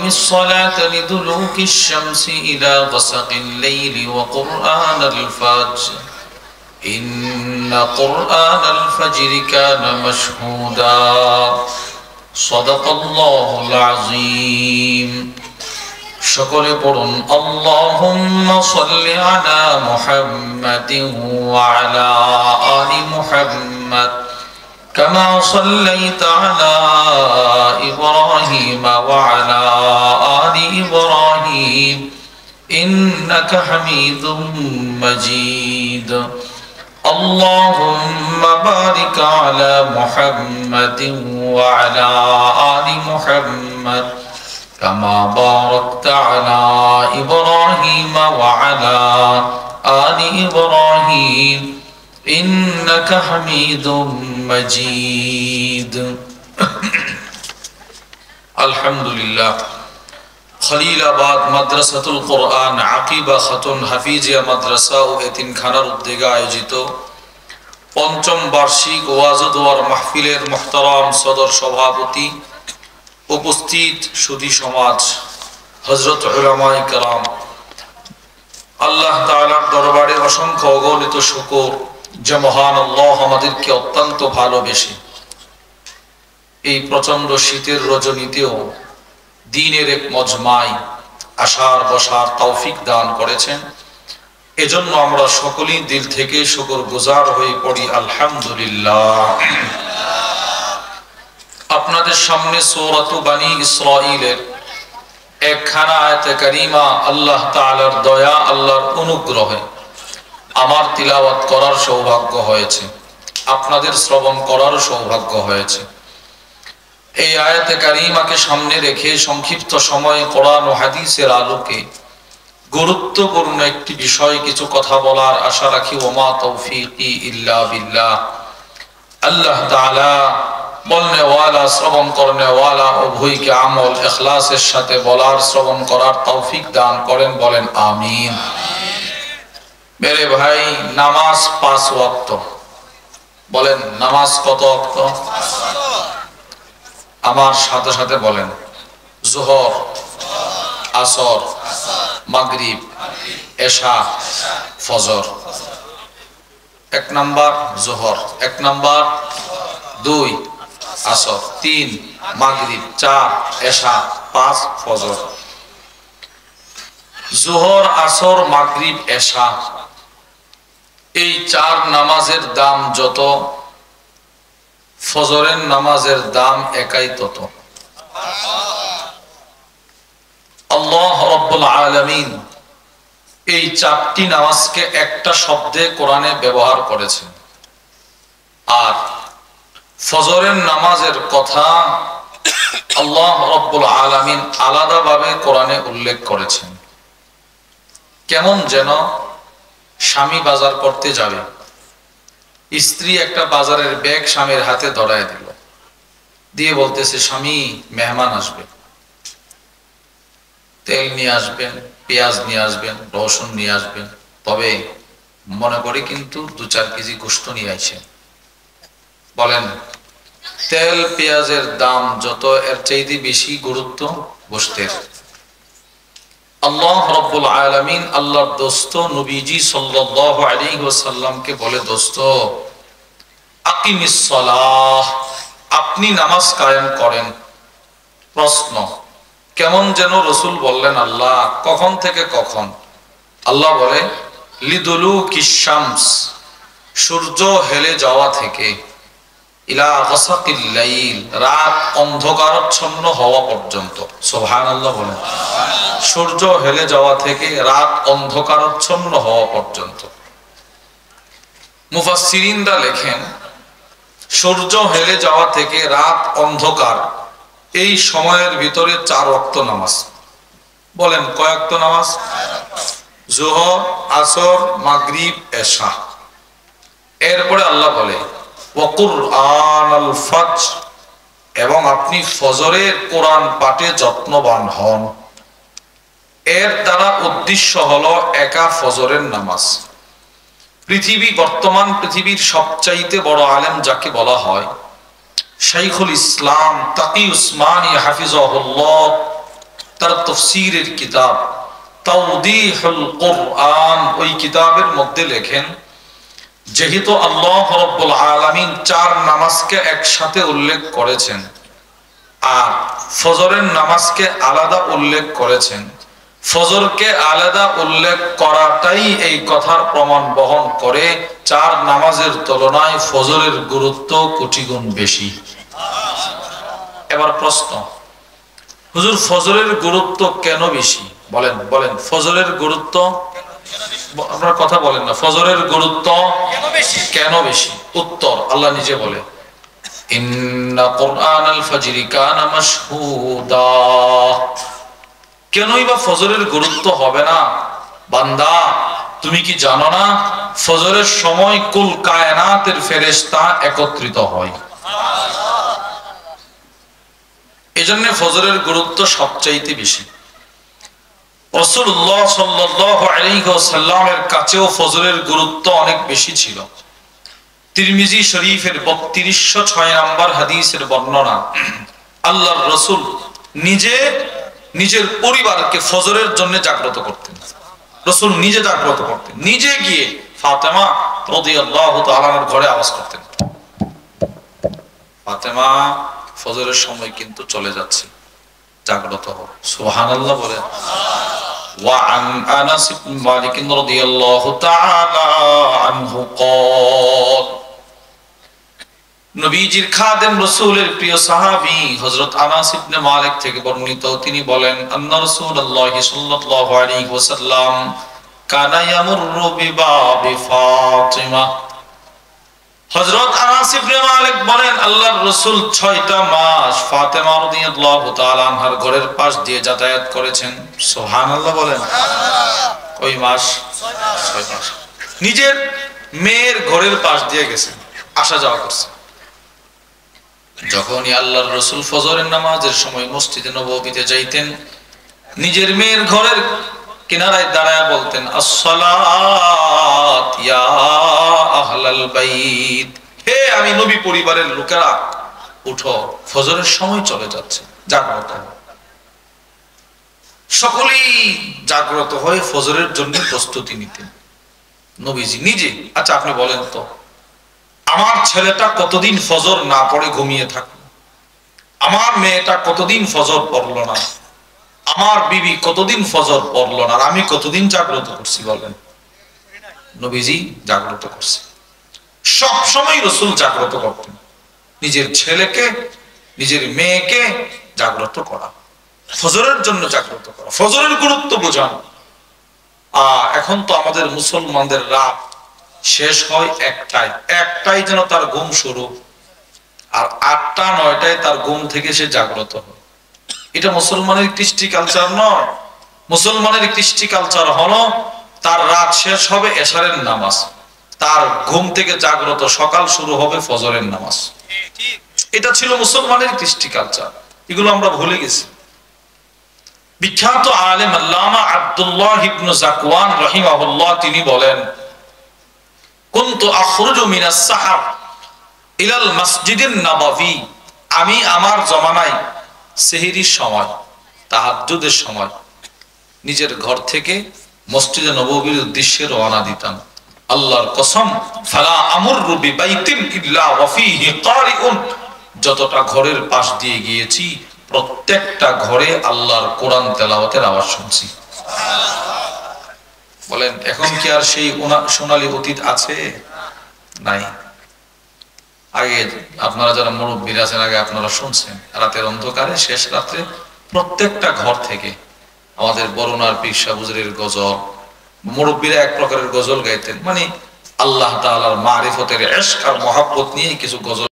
الصلاة لدلوك الشمس إلى غسق الليل وقرآن الفجر إن قرآن الفجر كان مشهودا صدق الله العظيم সকলে পড়ুন আল্লাহুম্মা সাল্লি আলা মুহাম্মাদিন ওয়া আলা আলি মুহাম্মাদ কামা সাল্লাইতা আলা ইব্রাহিম ওয়া আলা আলি ইব্রাহিম ইন্নাকা হামিদুম মাজিদ আল্লাহুম্মা বারিক আলা মুহাম্মাদিন ওয়া আলা আলি মুহাম্মাদ كما باركت على إبراهيم وعلى آل إبراهيم إنك حميد مجيد الحمد لله খলিলাবাদ মাদ্রাসাতুল কোরআন আকিবা খাতুন হাফিজিয়া মাদ্রাসা ও এতিমখানার উদ্যোগে আয়োজিত পঞ্চম বার্ষিক ওয়াজ ও দোয়ার মাহফিলের মুহতারাম সদর সভাপতি, উপস্থিত সুধী সমাজ, হযরত উলামায়ে কেরাম, আল্লাহ তাআলার দরবারে অসংখ্য অগণিত শুকর যে মহান আল্লাহ আমাদেরকে অত্যন্ত ভালোবেসে এই প্রচন্ড শীতের রজনীতেও দ্বীনের এক মজমায় আসার বসার তৌফিক দান করেছেন। এজন্য আমরা সকলেই দিল থেকে শুকরগুজার হয়ে পড়ি আলহামদুলিল্লাহ। আপনাদের সামনে সূরাতু বনী ইসরাঈলের একখানা আয়াতে কারিমা আল্লাহ তাআলার দয়া, আল্লাহর অনুগ্রহে আমার তিলাওয়াত করার সৌভাগ্য হয়েছে, আপনাদের শ্রবণ করার সৌভাগ্য হয়েছে। এই আয়াতে কারিমাকে সামনে রেখে সংক্ষিপ্ত সময়ে কোরআন ও হাদিসের আলোকে গুরুত্বপূর্ণ একটি বিষয় কিছু কথা বলার আশা রাখি। ওমা তৌফিকি ইল্লা বিল্লাহ। আল্লাহ তাআলা বলনে ওয়ালা, শ্রবণ করনে ওয়ালা উভয়কে আমল ইখলাসের সাথে বলার শ্রবণ করার তৌফিক দান করেন, বলেন আমিন। মেরে ভাই, নামাজ 5 ওয়াক্ত। বলেন নামাজ কত ওয়াক্ত? আমার সাথে সাথে বলেন যোহর, আসর, মাগরিব, এশা, ফজর। 1 নাম্বার যোহর, 1 নাম্বার 2 আসর, 3 মাগরিব, 4 এশা, 5 ফজর। যোহর, আসর, মাগরিব, এশা এই 4 নামাজের দাম যত, ফজরের নামাজের দাম একাই তত। আল্লাহ রাব্বুল আলামিন এই 4টি নামাজকে একটা শব্দে কোরআনে ব্যবহার করেছেন, আর ফজরের নামাজের কথা আল্লাহ রাব্বুল আলামিন আলাদাভাবে কোরআনে উল্লেখ করেছেন। কেমন যেন স্বামী বাজার করতে যাবে, স্ত্রী একটা বাজারের ব্যাগ স্বামীর হাতে ধরায় দিল, দিয়ে বলতেছে স্বামী মেহমান আসবে, তেল নিয়ে আসবেন, পেঁয়াজ নিয়ে আসবেন, রসুন নিয়ে আসবেন, তবে মনে করে কিন্তু 2-4 কেজি গোশত নিয়ে আসেন। বলেন তেল পেঁয়াজের দাম যত, এর চাইতে বেশি গুরুত্ব গোশতের। আল্লাহ রাব্বুল আলামিন আল্লাহর দোস্ত নবীজি সাল্লাল্লাহু আলাইহি ওয়াসাল্লামকে বলে, দোস্ত আকিমিস সালাহ, আপনি নামাজ কায়েম করেন। প্রশ্ন, কেমন যেন রাসূল বললেন আল্লাহ, কখন থেকে কখন? আল্লাহ বলে লিদুলুকিশ শামস, সূর্য হেলে যাওয়া থেকে, ইলা গাসাকিল লাইল, রাত অন্ধকারাচ্ছন্ন হওয়া পর্যন্ত। সুবহানাল্লাহ বলেন। সূর্য হেলে যাওয়া থেকে রাত অন্ধকারাচ্ছন্ন হওয়া পর্যন্ত। মুফাসসিরিনরা লেখেন সূর্য হেলে যাওয়া থেকে রাত অন্ধকার, এই সময়ের ভিতরে 4 ওয়াক্ত নামাজ। বলেন কয় ওয়াক্ত নামাজ? যোহর, আসর, মাগরিব, এশা। এরপরে আল্লাহ বলে ওয়া কুরআনুল ফজর, এবং আপনি ফজরের কোরআন পাঠে যত্নবান হন। এর দ্বারা উদ্দেশ্য হলো একা ফজরের নামাজ। বর্তমান পৃথিবীর সবচাইতে বড় আলেম যাকে বলা হয় শাইখুল ইসলাম তাকি উসমানী হাফিজাহুল্লাহ, তার তাফসীরের কিতাব তাওদীহুল কুরআন, ওই কিতাবের মধ্যে লেখেন, যেহেতু আল্লাহ রাব্বুল আলামিন 4 নামাজকে একসাথে উল্লেখ করেছেন আর ফজরের নামাজকে আলাদা উল্লেখ করেছেন, ফজরকে আলাদা উল্লেখ করাটাই এই কথার প্রমাণ বহন করে 4 নামাজের তুলনায় ফজরের গুরুত্ব কোটি গুণ বেশি। এবার প্রশ্ন, হুজুর ফজরের গুরুত্ব কেন বেশি? বলেন বলেন, ফজরের গুরুত্ব, আপনারা কথা বলেন না, ফজরের গুরুত্ব কেন বেশি? উত্তর আল্লাহ নিজে বলে, ইন্না কুরআনাল ফাজরি কানা মাশহুদা। কেনই বা ফজরের গুরুত্ব হবে না? বান্দা, তুমি কি জানো না ফজরের সময় কুল কায়নাতের ফেরেশতা একত্রিত হয়? এজন্য ফজরের গুরুত্ব সবচাইতে বেশি। রাসূলুল্লাহ সাল্লাল্লাহু আলাইহি ওয়াসাল্লামের কাছেও ফজরের গুরুত্ব অনেক বেশি ছিল। তিরমিজি শরীফের 3206 নম্বর হাদিসের বর্ণনা, আল্লাহর রাসূল নিজের পরিবারকে ফজরের জন্য জাগ্রত করতেন। রাসূল নিজে জাগ্রত করতেন, নিজে গিয়ে ফাতেমা রাদিয়াল্লাহু তাআলার ঘরে আওয়াজ করতেন, ফাতেমা ফজরের সময় কিন্তু চলে যাচ্ছে, জাগ্রত হও। সুবহানাল্লাহ বলে। ওয়া আন আনাস ইবনে মালিক রাদিয়াল্লাহু তাআলা আনহু قال, নবীজির খাদেম রাসূলের প্রিয় সাহাবী হযরত আনাস ইবনে মালিক থেকে বর্ণিত, তিনি বলেন, আন্না রাসূলুল্লাহ সাল্লাল্লাহু আলাইহি ওয়াসাল্লাম কানা ইয়ামুরু বিবাবি ফাতিমা। হযরত আনাস ইবনে মালিক বলেন, আল্লাহর রাসূল 6টা মাস ফাতেমা রাদিয়াল্লাহু তাআলা আনহার ঘরের পাশ দিয়ে যাতায়াত করেছেন। সুবহানাল্লাহ বলেন। ওই মাস 6 মাস নিজের মেয়ের ঘরের পাশ দিয়ে গেছেন, আসা যাওয়া করছেন। যখনই আল্লাহর রাসূল ফজরের নামাজের সময় মসজিদে নববীতে যাইতেন, নিজের মেয়ের ঘরের কিনারায় দাঁড়ায় বলতেন, আসসালাত ইয়া আহলাল বাইত, হে আমি নবী পরিবারের লোকেরা, উঠো, ফজরের সময় চলে যাচ্ছে, জাগ্রত হও। সকলেই জাগ্রত হয়ে ফজরের জন্য প্রস্তুতি নিতেন নবীজি নিজে। আচ্ছা আপনি বলেন তো, আমার ছেলেটা কতদিন ফজর না পড়ে ঘুমিয়ে থাকলো, আমার মেয়েটা কতদিন ফজর পড়লো না, আমার বিবি কতদিন ফজর পড়লো না, আর আমি কতদিন জাগ্রত করছি বলেন? নবীজি জাগ্রত করছে। সব সময় রাসূল জাগ্রত করতেন, নিজের ছেলেকে নিজের মেয়েকে জাগ্রত করা, ফজরের জন্য জাগ্রত করা, ফজরের গুরুত্ব বোঝানো। এখন তো আমাদের মুসলমানদের রাত শেষ হয় একটাই যেন তার ঘুম শুরু, আর 8টা 9টায় তার ঘুম থেকে সে জাগ্রত হয়। এটা মুসলমানের কৃষ্টি কালচার নয়। মুসলমানের কৃষ্টি কালচার হলো তার রাত শেষ হবে এশারের নামাজ, তার ঘুম থেকে জাগ্রত সকাল শুরু হবে ফজরের নামাজ। এটা ছিল মুসলমানের কৃষ্টি কালচার, এগুলো আমরা ভুলে গেছি। বিখ্যাত আলেম আল্লামা আব্দুল্লাহ ইবনে যাকওয়ান রাহিমাহুল্লাহ তিনি বলেন, কুনতু আখরুজু মিনাস সাহাব ইলাল মসজিদিন নববী, আমি আমার জমানায় সেহরির সময়, তাহাজ্জুদের সময় নিজের ঘর থেকে মসজিদে নববীর উদ্দেশ্যে রওনা দিতাম। আল্লাহর কসম, ফালা আমুরু বিবাইতিন ইল্লা ওয়া ফীহি কারিউন, যতটা ঘরের পাশ দিয়ে গিয়েছি প্রত্যেকটা ঘরে আল্লাহর কোরআন তেলাওয়াতের আওয়াজ শুনছি। বলেন এখন কি আর সেই সোনালী অতীত আছে? নাই। আগে আপনারা যারা মুরব্বীরা আছেন, আগে আপনারা শুনছেন, রাতের অন্ধকারে শেষ রাত্রে প্রত্যেকটা ঘর থেকে আমাদের বরুণার পীর সাহেব হুজুরের গজল, মুরব্বীরা এক প্রকারের গজল গাইতেন, মানে আল্লাহ তাআলার মারিফতের ইশক আর মহব্বত নিয়ে কিছু গজল